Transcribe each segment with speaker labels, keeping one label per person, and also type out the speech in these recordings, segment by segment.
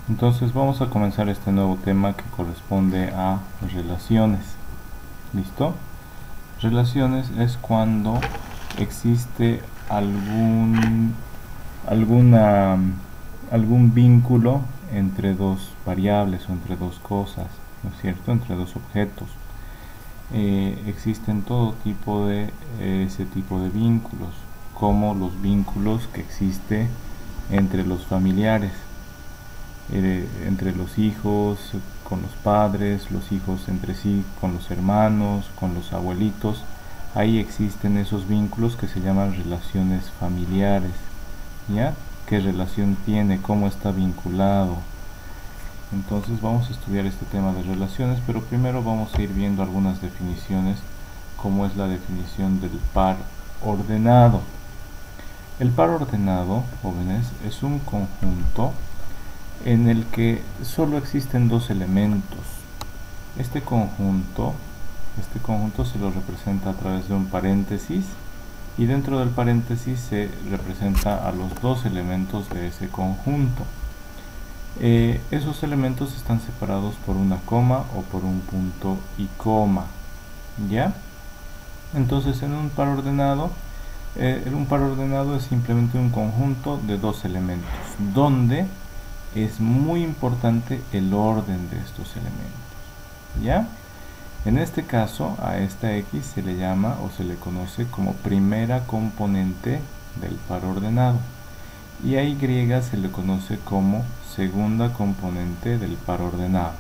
Speaker 1: Entonces vamos a comenzar este nuevo tema que corresponde a relaciones. ¿Listo? Relaciones es cuando existe alguna, algún vínculo entre dos variables o entre dos cosas, ¿no es cierto? Entre dos objetos. Existen todo tipo de ese tipo de vínculos, como los vínculos que existe entre los familiares, entre los hijos con los padres, los hijos entre sí con los hermanos, con los abuelitos. Ahí existen esos vínculos que se llaman relaciones familiares. ¿Ya? ¿Qué relación tiene? ¿Cómo está vinculado? Entonces vamos a estudiar este tema de relaciones, pero primero vamos a ir viendo algunas definiciones, como es la definición del par ordenado. El par ordenado, jóvenes, es un conjunto en el que solo existen dos elementos. Este conjunto se lo representa a través de un paréntesis, y dentro del paréntesis se representa a los dos elementos de ese conjunto. Esos elementos están separados por una coma o por un punto y coma. ¿Ya? Entonces en un par ordenado es simplemente un conjunto de dos elementos, donde es muy importante el orden de estos elementos. ¿Ya? En este caso, a esta X se le llama o se le conoce como primera componente del par ordenado, y a Y se le conoce como segunda componente del par ordenado.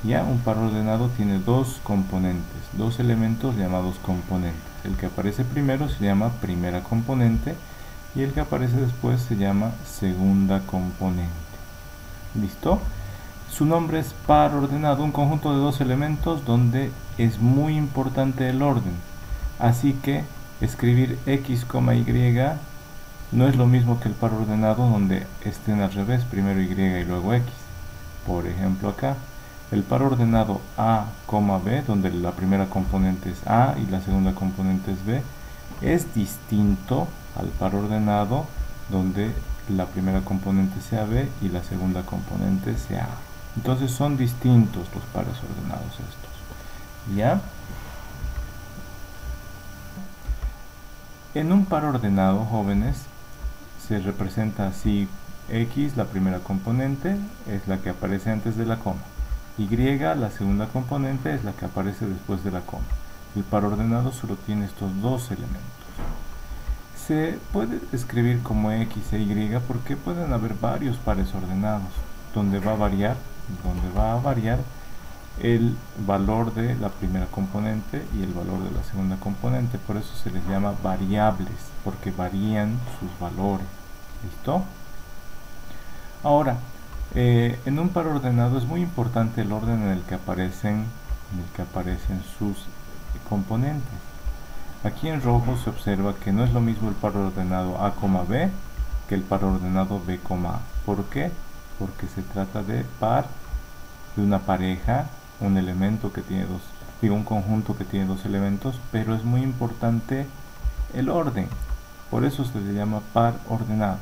Speaker 1: Ya, un par ordenado tiene dos componentes, dos elementos llamados componentes. El que aparece primero se llama primera componente y el que aparece después se llama segunda componente. ¿Listo? Su nombre es par ordenado, un conjunto de dos elementos donde es muy importante el orden. Así que escribir X, Y no es lo mismo que el par ordenado donde estén al revés, primero Y y luego X. Por ejemplo acá, el par ordenado A, B, donde la primera componente es A y la segunda componente es B, es distinto al par ordenado donde la primera componente sea B y la segunda componente sea A. Entonces son distintos los pares ordenados estos. ¿Ya? En un par ordenado, jóvenes, se representa así: X, la primera componente, es la que aparece antes de la coma. Y, la segunda componente, es la que aparece después de la coma. El par ordenado solo tiene estos dos elementos. Se puede escribir como X e Y porque pueden haber varios pares ordenados, donde va a variar el valor de la primera componente y el valor de la segunda componente. Por eso se les llama variables, porque varían sus valores. ¿Listo? Ahora, en un par ordenado es muy importante el orden en el que aparecen sus componentes. Aquí en rojo se observa que no es lo mismo el par ordenado A, B que el par ordenado B, A. ¿Por qué? Porque se trata de una pareja, un elemento que tiene un conjunto que tiene dos elementos, pero es muy importante el orden. Por eso se le llama par ordenado.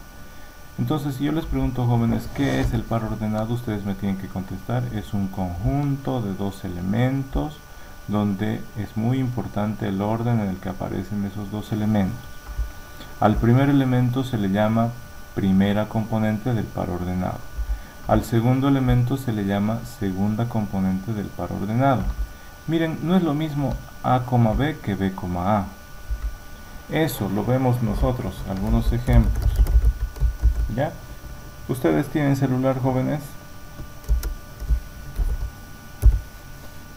Speaker 1: Entonces, si yo les pregunto, jóvenes, ¿qué es el par ordenado? Ustedes me tienen que contestar: es un conjunto de dos elementos donde es muy importante el orden en el que aparecen esos dos elementos. Al primer elemento se le llama primera componente del par ordenado. Al segundo elemento se le llama segunda componente del par ordenado. Miren, no es lo mismo A, B que B, A. Eso lo vemos nosotros, algunos ejemplos. ¿Ya? ¿Ustedes tienen celular, jóvenes?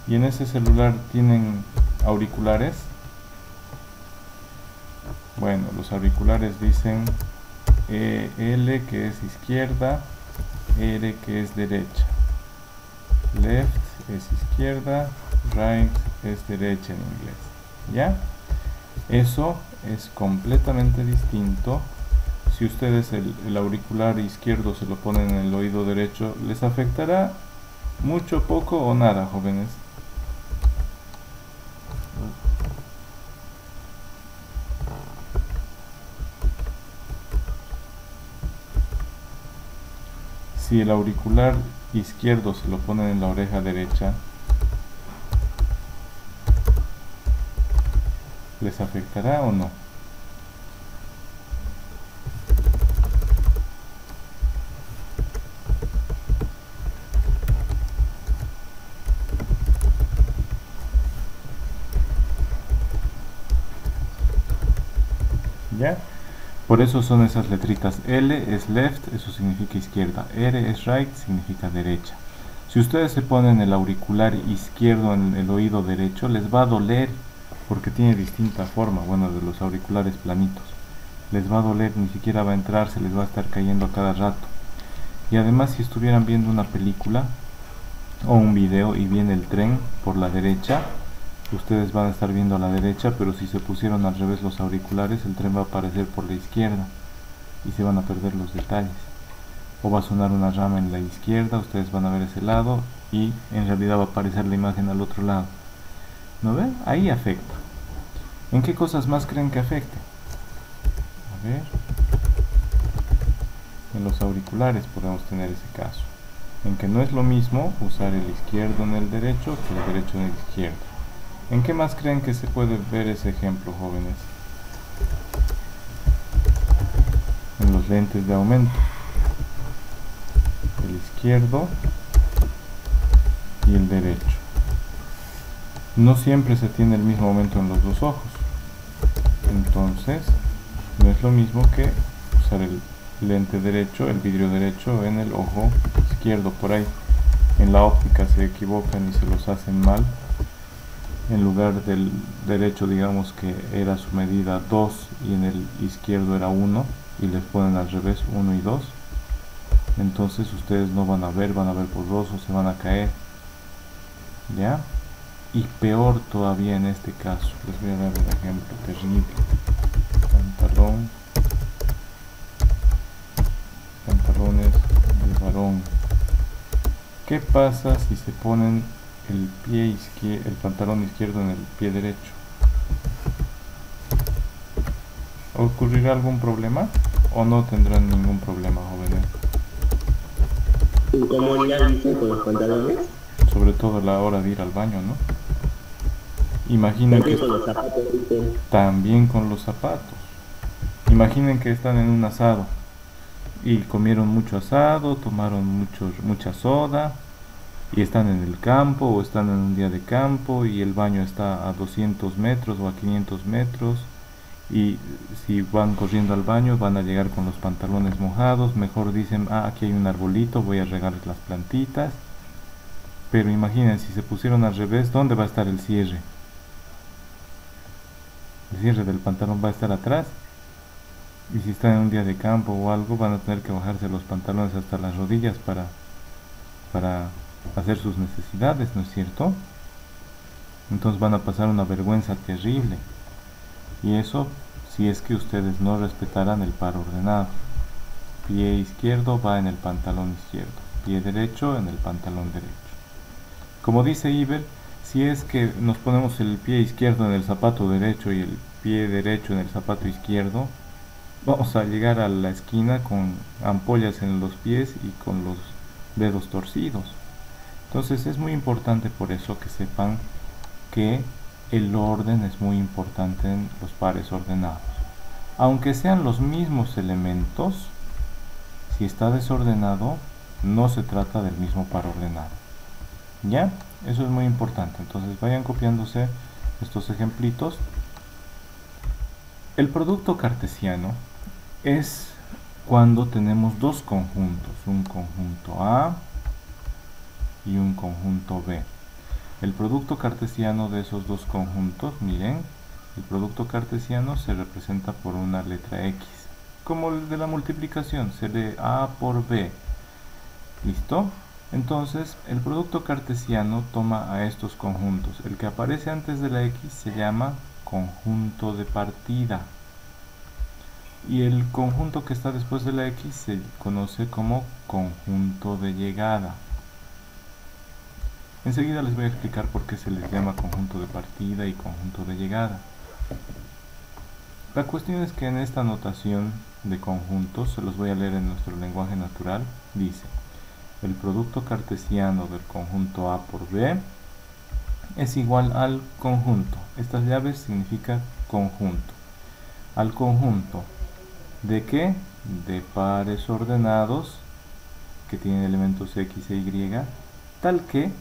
Speaker 1: ¿Y en ese celular tienen auriculares? Bueno, los auriculares dicen L, que es izquierda, R, que es derecha. Left es izquierda, right es derecha en inglés. ¿Ya? Eso es completamente distinto. Si ustedes el auricular izquierdo se lo ponen en el oído derecho, ¿les afectará mucho, poco o nada, jóvenes? si el auricular izquierdo se lo ponen en la oreja derecha, ¿les afectará o no? ¿Ya? Por eso son esas letritas. L es left, eso significa izquierda. R es right, significa derecha. Si ustedes se ponen el auricular izquierdo en el oído derecho, les va a doler porque tiene distinta forma, bueno, de los auriculares planitos. Les va a doler, ni siquiera va a entrar, se les va a estar cayendo a cada rato. Y además, si estuvieran viendo una película o un video y viene el tren por la derecha, ustedes van a estar viendo a la derecha, pero si se pusieron al revés los auriculares, el tren va a aparecer por la izquierda y se van a perder los detalles. O va a sonar una rama en la izquierda, ustedes van a ver ese lado y en realidad va a aparecer la imagen al otro lado. ¿No ven? Ahí afecta. ¿En qué cosas más creen que afecte? A ver. En los auriculares podemos tener ese caso. En que no es lo mismo usar el izquierdo en el derecho que el derecho en el izquierdo. ¿En qué más creen que se puede ver ese ejemplo, jóvenes? En los lentes de aumento. El izquierdo y el derecho. No siempre se tiene el mismo aumento en los dos ojos. Entonces, no es lo mismo que usar el lente derecho, el vidrio derecho en el ojo izquierdo. Por ahí en la óptica se equivocan y se los hacen mal. En lugar del derecho, digamos que era su medida 2 y en el izquierdo era 1 y les ponen al revés 1 y 2. Entonces ustedes no van a ver borroso, se van a caer. ¿Ya? Y peor todavía en este caso, les voy a dar un ejemplo terrible. Pantalones de varón. ¿Qué pasa si se ponen el pantalón izquierdo en el pie derecho? ¿Ocurrirá algún problema o no tendrán ningún problema, jóvenes?
Speaker 2: ¿Incomodidad visual con los pantalones?
Speaker 1: Sobre todo a la hora de ir al baño, ¿no? Imaginen que
Speaker 2: Con los zapatos,
Speaker 1: también con los zapatos. Imaginen que están en un asado y comieron mucho asado, tomaron mucha soda y están en el campo o están en un día de campo y el baño está a 200 metros o a 500 metros y si van corriendo al baño van a llegar con los pantalones mojados. Mejor dicen, aquí hay un arbolito, voy a regar las plantitas. Pero imaginen, si se pusieron al revés, ¿dónde va a estar el cierre? El cierre del pantalón va a estar atrás. Y si están en un día de campo o algo, van a tener que bajarse los pantalones hasta las rodillas para hacer sus necesidades, ¿no es cierto? Entonces van a pasar una vergüenza terrible. Y eso si es que ustedes no respetaran el par ordenado. Pie izquierdo va en el pantalón izquierdo, pie derecho en el pantalón derecho. Como dice Iber, si es que nos ponemos el pie izquierdo en el zapato derecho y el pie derecho en el zapato izquierdo, vamos a llegar a la esquina con ampollas en los pies y con los dedos torcidos. Entonces es muy importante por eso que sepan que el orden es muy importante en los pares ordenados. Aunque sean los mismos elementos, si está desordenado, no se trata del mismo par ordenado. ¿Ya? Eso es muy importante. Entonces vayan copiándose estos ejemplitos. El producto cartesiano es cuando tenemos dos conjuntos, un conjunto A y un conjunto B. El producto cartesiano de esos dos conjuntos, miren, el producto cartesiano se representa por una letra X, como el de la multiplicación, se lee A por B. ¿Listo? Entonces, el producto cartesiano toma a estos conjuntos. El que aparece antes de la X se llama conjunto de partida. Y el conjunto que está después de la X se conoce como conjunto de llegada. Enseguida les voy a explicar por qué se les llama conjunto de partida y conjunto de llegada. La cuestión es que en esta notación de conjuntos, se los voy a leer en nuestro lenguaje natural, dice: el producto cartesiano del conjunto A por B es igual al conjunto. Estas llaves significan conjunto. Al conjunto ¿de qué? De pares ordenados que tienen elementos X e Y, tal que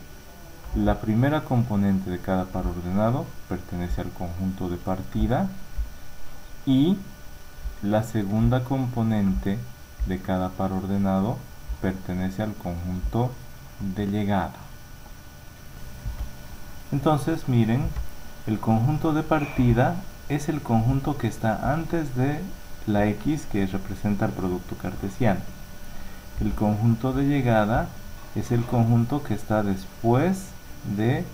Speaker 1: la primera componente de cada par ordenado pertenece al conjunto de partida y la segunda componente de cada par ordenado pertenece al conjunto de llegada. Entonces, miren, el conjunto de partida es el conjunto que está antes de la X, que representa el producto cartesiano. El conjunto de llegada es el conjunto que está después de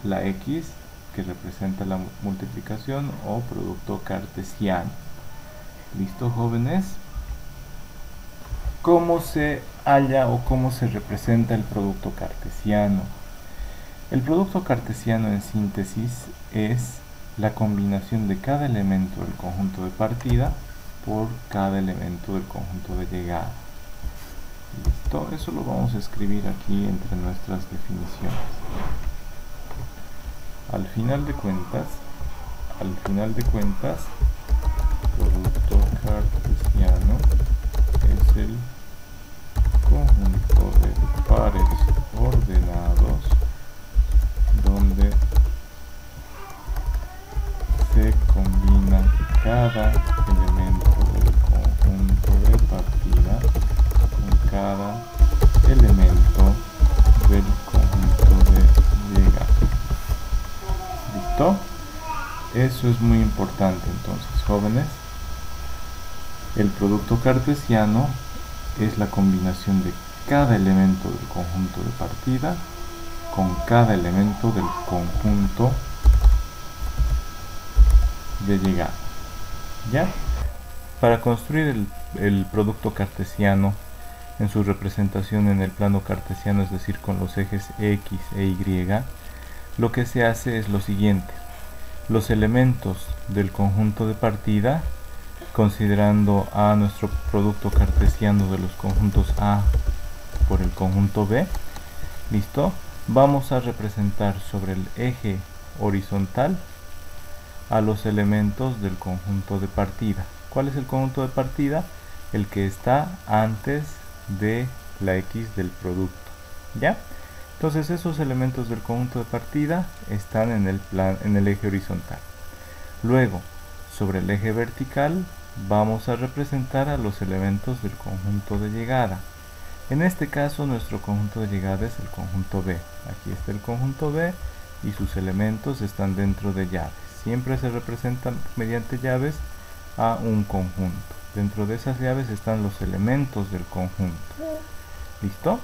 Speaker 1: la X, que representa la multiplicación o producto cartesiano. ¿Listo, jóvenes? ¿Cómo se halla o cómo se representa el producto cartesiano? El producto cartesiano en síntesis es la combinación de cada elemento del conjunto de partida por cada elemento del conjunto de llegada. ¿Listo? Eso lo vamos a escribir aquí entre nuestras definiciones. Al final de cuentas, producto cartesiano es el conjunto de pares ordenados donde se combina cada elemento del conjunto de partida con cada elemento del conjunto de llegada. ¿Listo? Eso es muy importante. Entonces, jóvenes, el producto cartesiano es la combinación de cada elemento del conjunto de partida con cada elemento del conjunto de llegada. ¿Ya? Para construir el producto cartesiano en su representación en el plano cartesiano, es decir, con los ejes X e Y, lo que se hace es lo siguiente. Los elementos del conjunto de partida, considerando a nuestro producto cartesiano de los conjuntos A por el conjunto B, ¿listo? Vamos a representar sobre el eje horizontal a los elementos del conjunto de partida. ¿Cuál es el conjunto de partida? El que está antes de la X del producto. ¿Ya? Entonces esos elementos del conjunto de partida están en el eje horizontal. Luego, sobre el eje vertical, vamos a representar a los elementos del conjunto de llegada. En este caso, nuestro conjunto de llegada es el conjunto B. Aquí está el conjunto B y sus elementos están dentro de llaves. Siempre se representan mediante llaves a un conjunto. Dentro de esas llaves están los elementos del conjunto. ¿Listo?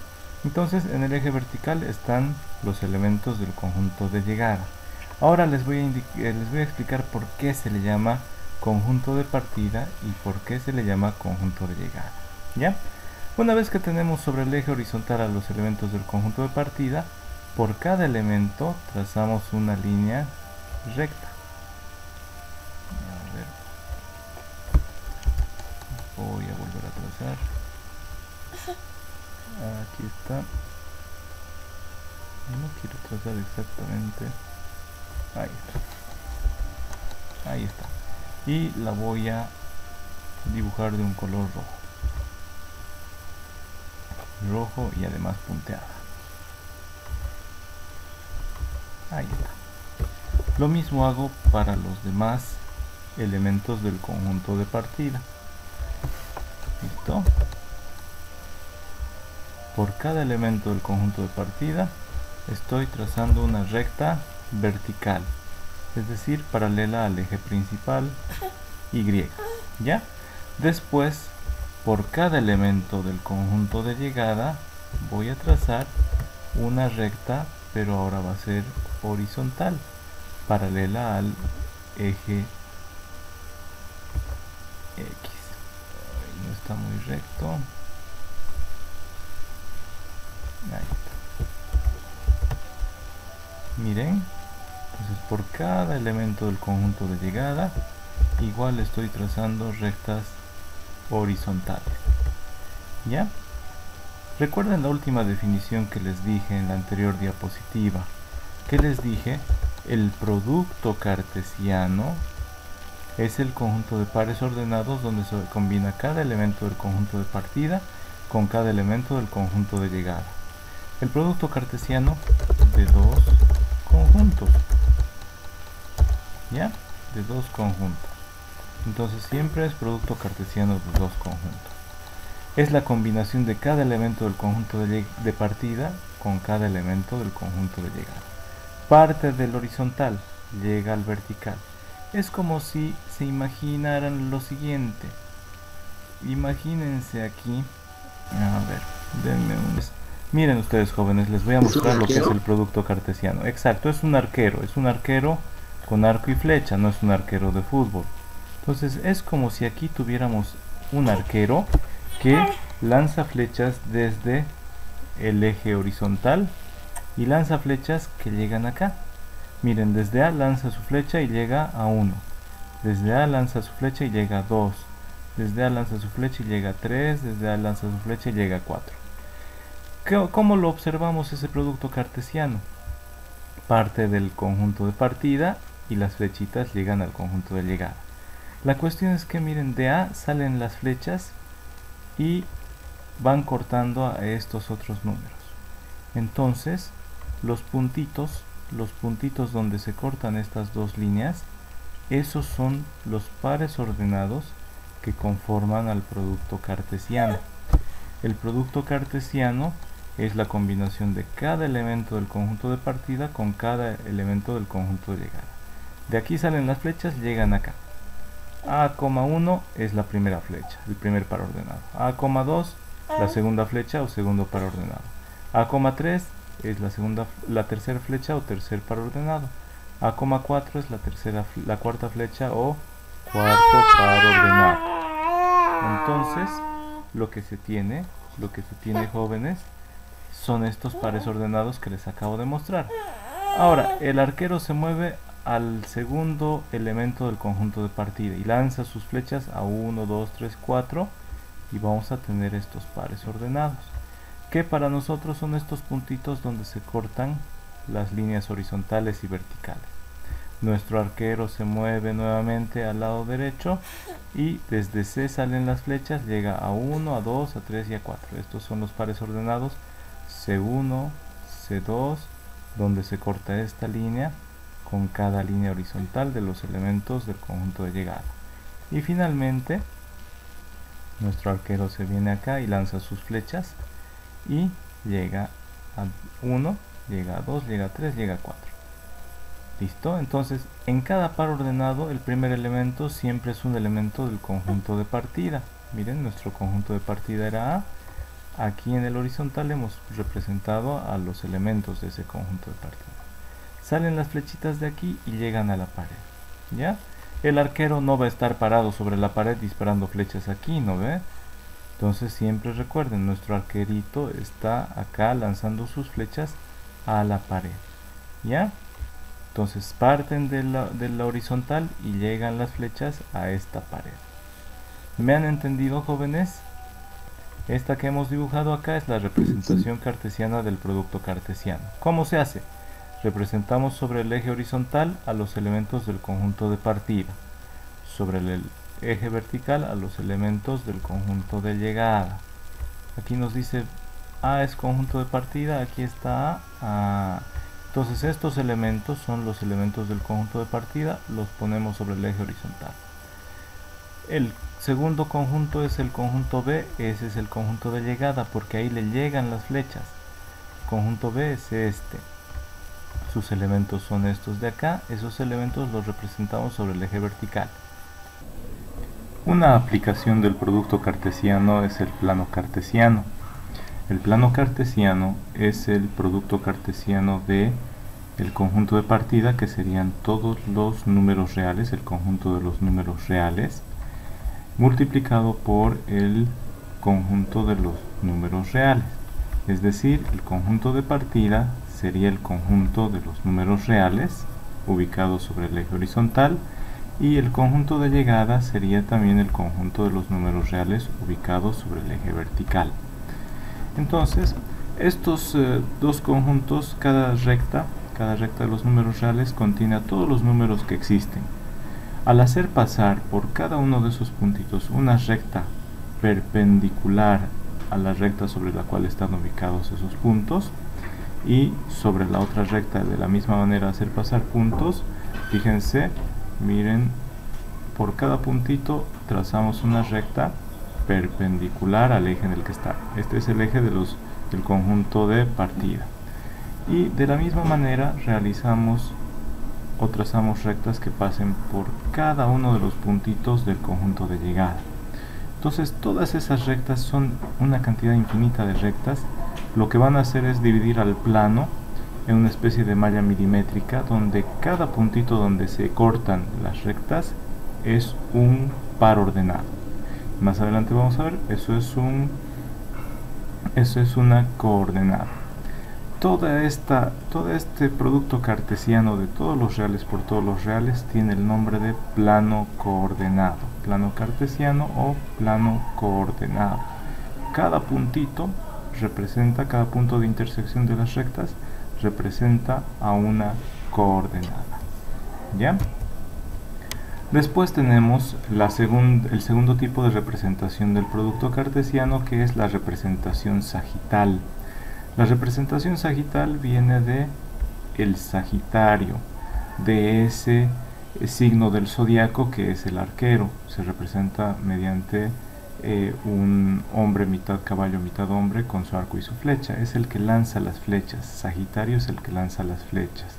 Speaker 1: Entonces, en el eje vertical están los elementos del conjunto de llegada. Ahora les voy a explicar por qué se le llama conjunto de partida y por qué se le llama conjunto de llegada. ¿Ya? Una vez que tenemos sobre el eje horizontal a los elementos del conjunto de partida, por cada elemento trazamos una línea recta. A ver. Voy a volver a trazar. Aquí está. No quiero trazar exactamente. Ahí está. Ahí está. Y la voy a dibujar de un color rojo y además punteada. Ahí está. Lo mismo hago para los demás elementos del conjunto de partida. ¿Listo? Por cada elemento del conjunto de partida estoy trazando una recta vertical, es decir, paralela al eje principal Y. ¿Ya? Después, por cada elemento del conjunto de llegada voy a trazar una recta, pero ahora va a ser horizontal, paralela al eje X. No está muy recto. Ahí está. Miren, entonces por cada elemento del conjunto de llegada igual estoy trazando rectas horizontales. ¿Ya? Recuerden la última definición que les dije en la anterior diapositiva. ¿Qué les dije? El producto cartesiano es el conjunto de pares ordenados donde se combina cada elemento del conjunto de partida con cada elemento del conjunto de llegada. El producto cartesiano de dos conjuntos, ¿ya? De dos conjuntos. Entonces siempre es producto cartesiano de dos conjuntos. Es la combinación de cada elemento del conjunto de partida con cada elemento del conjunto de llegada. Parte del horizontal, llega al vertical. Es como si se imaginaran lo siguiente. Imagínense aquí. A ver, denme un... Miren ustedes, jóvenes, les voy a mostrar lo que es el producto cartesiano. Exacto, es un arquero con arco y flecha, no es un arquero de fútbol. Entonces es como si aquí tuviéramos un arquero que lanza flechas desde el eje horizontal y lanza flechas que llegan acá. Miren, desde A lanza su flecha y llega a 1. Desde A lanza su flecha y llega a 2. Desde A lanza su flecha y llega a 3. Desde A lanza su flecha y llega a 4. ¿Cómo lo observamos ese producto cartesiano? Parte del conjunto de partida y las flechitas llegan al conjunto de llegada. La cuestión es que miren, de A salen las flechas y van cortando a estos otros números. Entonces los puntitos donde se cortan estas dos líneas, esos son los pares ordenados que conforman al producto cartesiano. El producto cartesiano es la combinación de cada elemento del conjunto de partida con cada elemento del conjunto de llegada. De aquí salen las flechas, llegan acá. A,1 es la primera flecha, el primer par ordenado. A,2 la segunda flecha o segundo par ordenado. A,3 es la tercera flecha o tercer par ordenado. A,4 es la cuarta flecha o cuarto par ordenado. Entonces, lo que se tiene, jóvenes, son estos pares ordenados que les acabo de mostrar. Ahora, el arquero se mueve al segundo elemento del conjunto de partida y lanza sus flechas a 1, 2, 3, 4 y vamos a tener estos pares ordenados, que para nosotros son estos puntitos donde se cortan las líneas horizontales y verticales. Nuestro arquero se mueve nuevamente al lado derecho y desde C salen las flechas, llega a 1, a 2, a 3 y a 4. Estos son los pares ordenados C1, C2, donde se corta esta línea con cada línea horizontal de los elementos del conjunto de llegada. Y finalmente nuestro arquero se viene acá y lanza sus flechas y llega a 1, llega a 2, llega a 3, llega a 4. ¿Listo? Entonces, en cada par ordenado, el primer elemento siempre es un elemento del conjunto de partida. Miren, nuestro conjunto de partida era A. Aquí en el horizontal hemos representado a los elementos de ese conjunto de partida. Salen las flechitas de aquí y llegan a la pared. ¿Ya? El arquero no va a estar parado sobre la pared disparando flechas aquí, ¿no ve? Entonces siempre recuerden, nuestro arquerito está acá lanzando sus flechas a la pared. ¿Ya? Entonces parten de la horizontal y llegan las flechas a esta pared. ¿Me han entendido, jóvenes? Esta que hemos dibujado acá es la representación cartesiana del producto cartesiano. ¿Cómo se hace? Representamos sobre el eje horizontal a los elementos del conjunto de partida. Sobre el eje vertical a los elementos del conjunto de llegada. Aquí nos dice A es conjunto de partida, aquí está A. Entonces estos elementos son los elementos del conjunto de partida, los ponemos sobre el eje horizontal. El segundo conjunto es el conjunto B, ese es el conjunto de llegada porque ahí le llegan las flechas. El conjunto B es este. Sus elementos son estos de acá, esos elementos los representamos sobre el eje vertical. Una aplicación del producto cartesiano es el plano cartesiano. El plano cartesiano es el producto cartesiano de el conjunto de partida, que serían todos los números reales, el conjunto de los números reales, multiplicado por el conjunto de los números reales. Es decir, el conjunto de partida sería el conjunto de los números reales, ubicados sobre el eje horizontal, y el conjunto de llegada sería también el conjunto de los números reales ubicados sobre el eje vertical. Entonces, estos dos conjuntos, cada recta de los números reales contiene a todos los números que existen. Al hacer pasar por cada uno de esos puntitos una recta perpendicular a la recta sobre la cual están ubicados esos puntos, y sobre la otra recta de la misma manera hacer pasar puntos, fíjense, miren, por cada puntito trazamos una recta perpendicular al eje en el que está. Este es el eje del conjunto de partida. Y de la misma manera realizamos o trazamos rectas que pasen por cada uno de los puntitos del conjunto de llegada. Entonces todas esas rectas son una cantidad infinita de rectas. Lo que van a hacer es dividir al plano en una especie de malla milimétrica, donde cada puntito donde se cortan las rectas es un par ordenado. Más adelante vamos a ver, eso es una coordenada. Todo este producto cartesiano de todos los reales por todos los reales tiene el nombre de plano coordenado, plano cartesiano o plano coordenado. Cada puntito representa, cada punto de intersección de las rectas representa a una coordenada. ¿Ya? Después tenemos el segundo tipo de representación del producto cartesiano, que es la representación sagital. La representación sagital viene de el Sagitario, de ese signo del zodiaco que es el arquero. Se representa mediante un hombre mitad caballo mitad hombre con su arco y su flecha. Es el que lanza las flechas. Sagitario es el que lanza las flechas.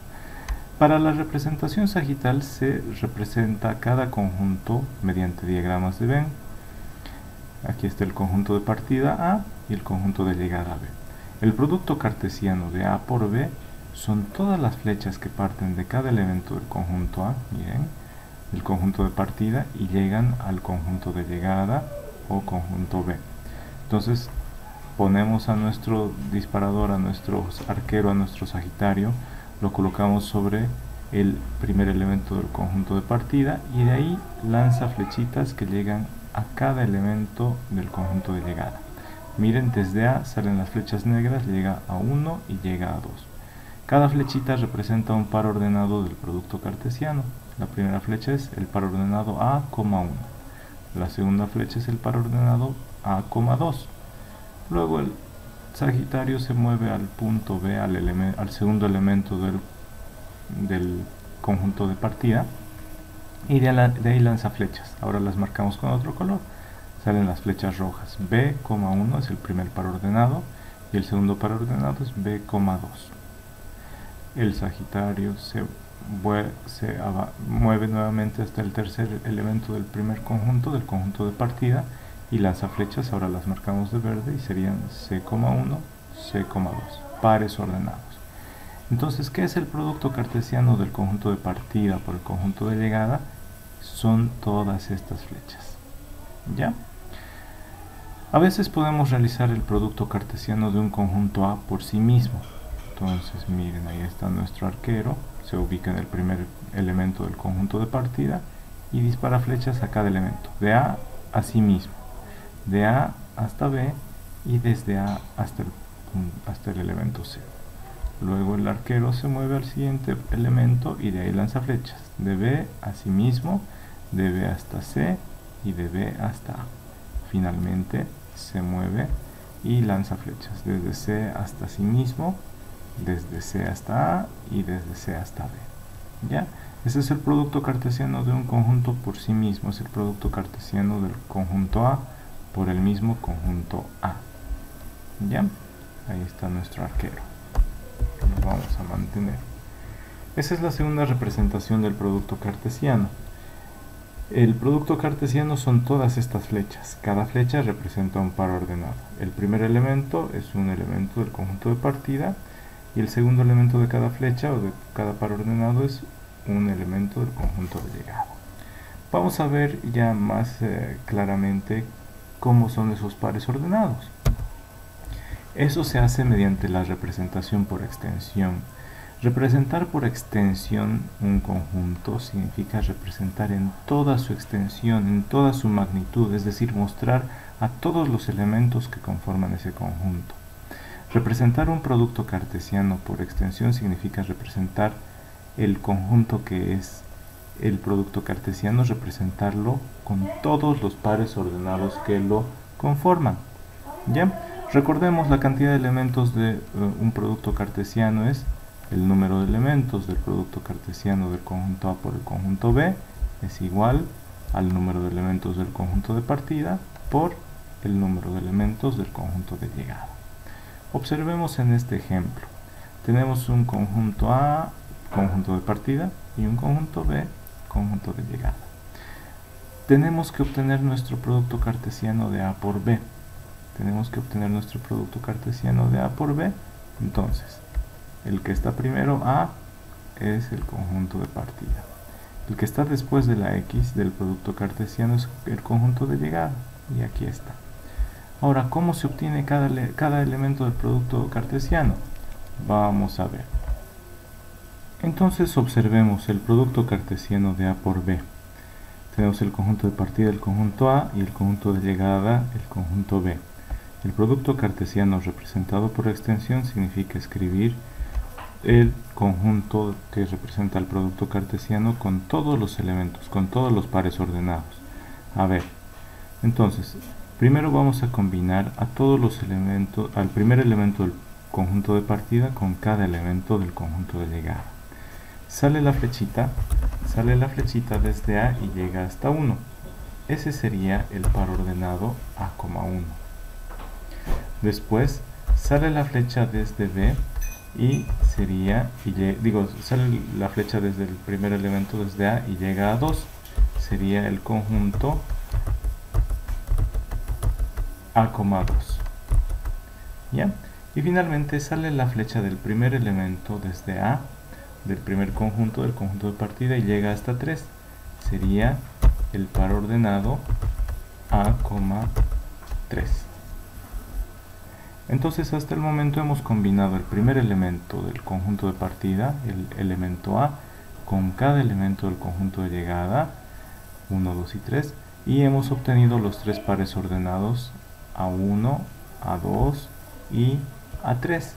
Speaker 1: Para la representación sagital se representa cada conjunto mediante diagramas de Venn. Aquí está el conjunto de partida A y el conjunto de llegada B. El producto cartesiano de A por B son todas las flechas que parten de cada elemento del conjunto A, miren, el conjunto de partida, y llegan al conjunto de llegada o conjunto B. Entonces ponemos a nuestro disparador, a nuestro arquero, a nuestro Sagitario, lo colocamos sobre el primer elemento del conjunto de partida y de ahí lanza flechitas que llegan a cada elemento del conjunto de llegada. Miren, desde A salen las flechas negras, llega a 1 y llega a 2. Cada flechita representa un par ordenado del producto cartesiano. La primera flecha es el par ordenado A, 1. La segunda flecha es el par ordenado A, 2. Luego el Sagitario se mueve al punto B, al segundo elemento del conjunto de partida, y de ahí lanza flechas. Ahora las marcamos con otro color. Salen las flechas rojas. B,1 es el primer par ordenado y el segundo par ordenado es B,2. El Sagitario se mueve nuevamente hasta el tercer elemento del primer conjunto, del conjunto de partida, y lanza flechas. Ahora las marcamos de verde y serían C,1, C,2, pares ordenados. Entonces, ¿qué es el producto cartesiano del conjunto de partida por el conjunto de llegada? Son todas estas flechas. ¿Ya? A veces podemos realizar el producto cartesiano de un conjunto A por sí mismo. Entonces, miren, ahí está nuestro arquero, se ubica en el primer elemento del conjunto de partida y dispara flechas a cada elemento, de A a sí mismo, de A hasta B y desde A hasta el elemento C. Luego el arquero se mueve al siguiente elemento y de ahí lanza flechas, de B a sí mismo, de B hasta C y de B hasta A. Finalmente se mueve y lanza flechas desde C hasta sí mismo, desde C hasta A y desde C hasta B. ¿Ya? Ese es el producto cartesiano de un conjunto por sí mismo, es el producto cartesiano del conjunto A por el mismo conjunto A. ¿Ya? Ahí está nuestro arquero. Lo vamos a mantener. Esa es la segunda representación del producto cartesiano. El producto cartesiano son todas estas flechas. Cada flecha representa un par ordenado. El primer elemento es un elemento del conjunto de partida y el segundo elemento de cada flecha o de cada par ordenado es un elemento del conjunto de llegada. Vamos a ver ya más claramente cómo son esos pares ordenados. Eso se hace mediante la representación por extensión. Representar por extensión un conjunto significa representar en toda su extensión, en toda su magnitud, es decir, mostrar a todos los elementos que conforman ese conjunto. Representar un producto cartesiano por extensión significa representar el conjunto que es el producto cartesiano, representarlo con todos los pares ordenados que lo conforman. ¿Ya? Recordemos, la cantidad de elementos de un producto cartesiano es el número de elementos del producto cartesiano del conjunto A por el conjunto B es igual al número de elementos del conjunto de partida por el número de elementos del conjunto de llegada. Observemos en este ejemplo. Tenemos un conjunto A, conjunto de partida, y un conjunto B, conjunto de llegada. Tenemos que obtener nuestro producto cartesiano de A por B. Entonces, el que está primero, A, es el conjunto de partida. El que está después de la X del producto cartesiano es el conjunto de llegada. Y aquí está. Ahora, ¿cómo se obtiene cada elemento del producto cartesiano? Vamos a ver. Entonces observemos el producto cartesiano de A por B. Tenemos el conjunto de partida, el conjunto A, y el conjunto de llegada, el conjunto B. El producto cartesiano representado por extensión significa escribir el conjunto que representa el producto cartesiano con todos los elementos, con todos los pares ordenados. A ver, entonces, primero vamos a combinar a todos los elementos, al primer elemento del conjunto de partida con cada elemento del conjunto de llegada. Sale la flechita desde A y llega hasta 1. Ese sería el par ordenado A,1. Después sale la flecha desde B y sale la flecha desde el primer elemento desde A y llega a 2. Sería el conjunto A,2. ¿Ya? Y finalmente sale la flecha del primer elemento desde A, del primer conjunto, del conjunto de partida, y llega hasta 3. Sería el par ordenado A,3. Entonces, hasta el momento hemos combinado el primer elemento del conjunto de partida, el elemento A, con cada elemento del conjunto de llegada, 1, 2 y 3, y hemos obtenido los tres pares ordenados A1, A2 y A3.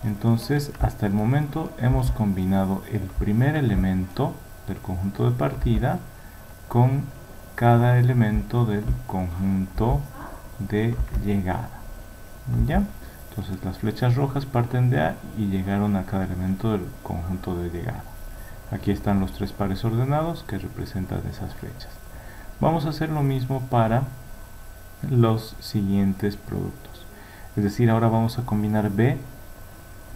Speaker 1: Entonces, hasta el momento hemos combinado el primer elemento del conjunto de partida con cada elemento del conjunto de llegada. ¿Ya? Entonces las flechas rojas parten de A y llegaron a cada elemento del conjunto de llegada. Aquí están los tres pares ordenados que representan esas flechas. Vamos a hacer lo mismo para los siguientes productos. Es decir, ahora vamos a combinar B,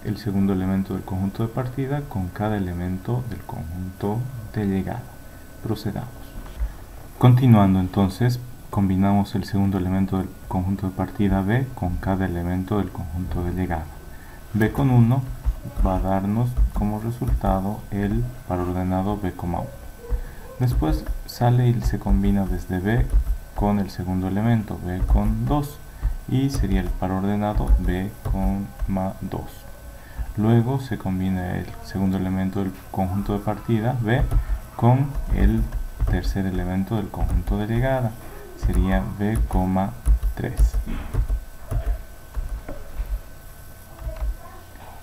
Speaker 1: el segundo elemento del conjunto de partida, con cada elemento del conjunto de llegada. Procedamos. Continuando entonces, combinamos el segundo elemento del conjunto de partida B con cada elemento del conjunto de llegada. B con 1 va a darnos como resultado el par ordenado B,1. Después sale y se combina desde B con el segundo elemento B con 2 y sería el par ordenado B,2. Luego se combina el segundo elemento del conjunto de partida B con el tercer elemento del conjunto de llegada. Sería B,3.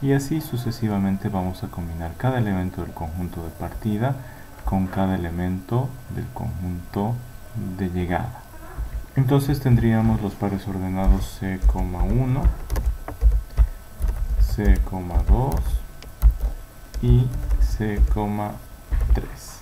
Speaker 1: Y así sucesivamente vamos a combinar cada elemento del conjunto de partida con cada elemento del conjunto de llegada. Entonces tendríamos los pares ordenados C,1, C,2 y C,3.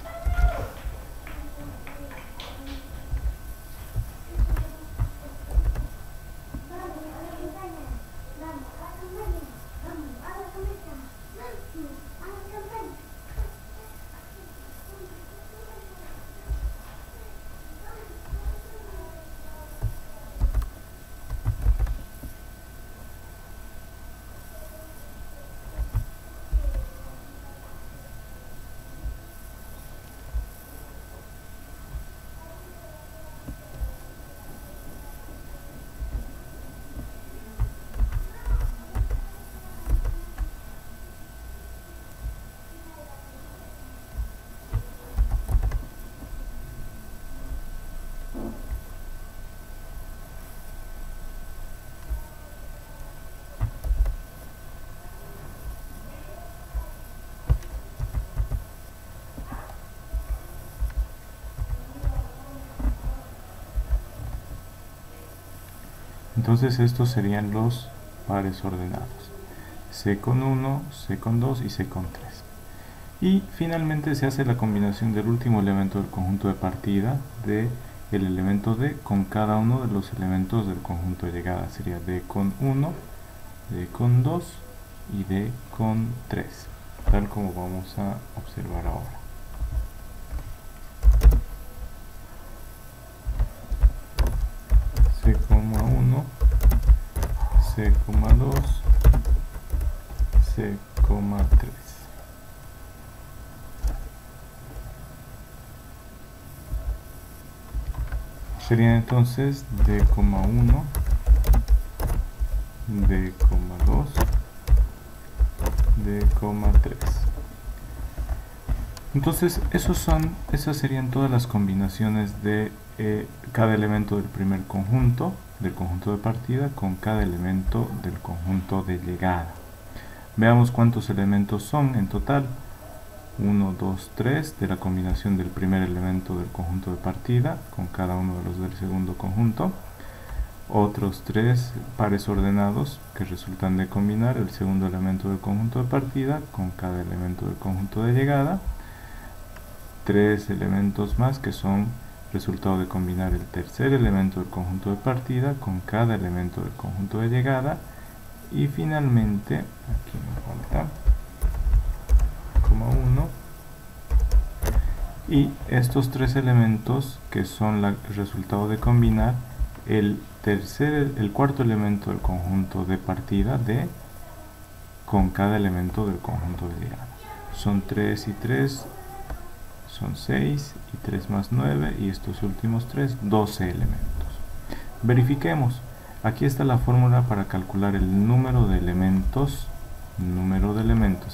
Speaker 1: Entonces estos serían los pares ordenados. C con 1, C con 2 y C con 3. Y finalmente se hace la combinación del último elemento del conjunto de partida de el elemento D con cada uno de los elementos del conjunto de llegada. Sería D con 1, D con 2 y D con 3, tal como vamos a observar ahora. C,1, C,2, C,3. Serían entonces D,1, D,2, D,3. Entonces esas serían todas las combinaciones de cada elemento del primer conjunto, del conjunto de partida, con cada elemento del conjunto de llegada. Veamos cuántos elementos son en total. 1, 2, 3 de la combinación del primer elemento del conjunto de partida con cada uno de los del segundo conjunto. Otros 3 pares ordenados que resultan de combinar el segundo elemento del conjunto de partida con cada elemento del conjunto de llegada. 3 elementos más que son resultado de combinar el tercer elemento del conjunto de partida con cada elemento del conjunto de llegada. Y finalmente, aquí me falta 1, y estos 3 elementos que son el resultado de combinar el cuarto elemento del conjunto de partida D con cada elemento del conjunto de llegada. Son 3 y 3, son 6, y 3 más 9, y estos últimos 3, 12 elementos. Verifiquemos. Aquí está la fórmula para calcular el número de elementos.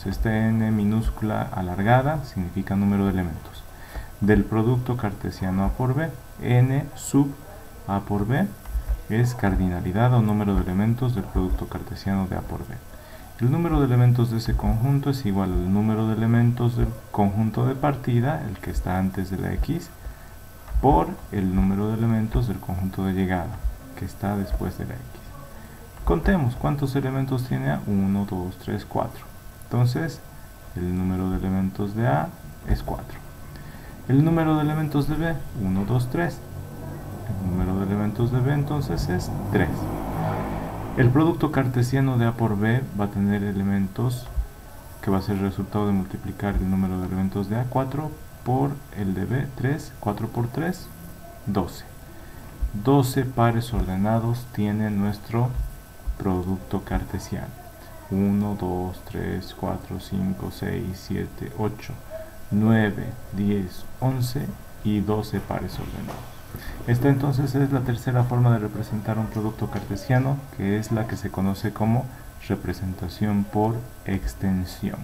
Speaker 1: Esta n minúscula alargada significa número de elementos del producto cartesiano A por B. N sub A por B es cardinalidad o número de elementos del producto cartesiano de A por B. El número de elementos de ese conjunto es igual al número de elementos del conjunto de partida, el que está antes de la X, por el número de elementos del conjunto de llegada, que está después de la X. Contemos cuántos elementos tiene A. 1, 2, 3, 4. Entonces, el número de elementos de A es 4. El número de elementos de B, 1, 2, 3. El número de elementos de B entonces es 3. El producto cartesiano de A por B va a tener elementos que va a ser el resultado de multiplicar el número de elementos de A, 4, por el de B, 3. 4 por 3, 12. 12 pares ordenados tiene nuestro producto cartesiano. 1, 2, 3, 4, 5, 6, 7, 8, 9, 10, 11 y 12 pares ordenados. Esta entonces es la tercera forma de representar un producto cartesiano, que es la que se conoce como representación por extensión.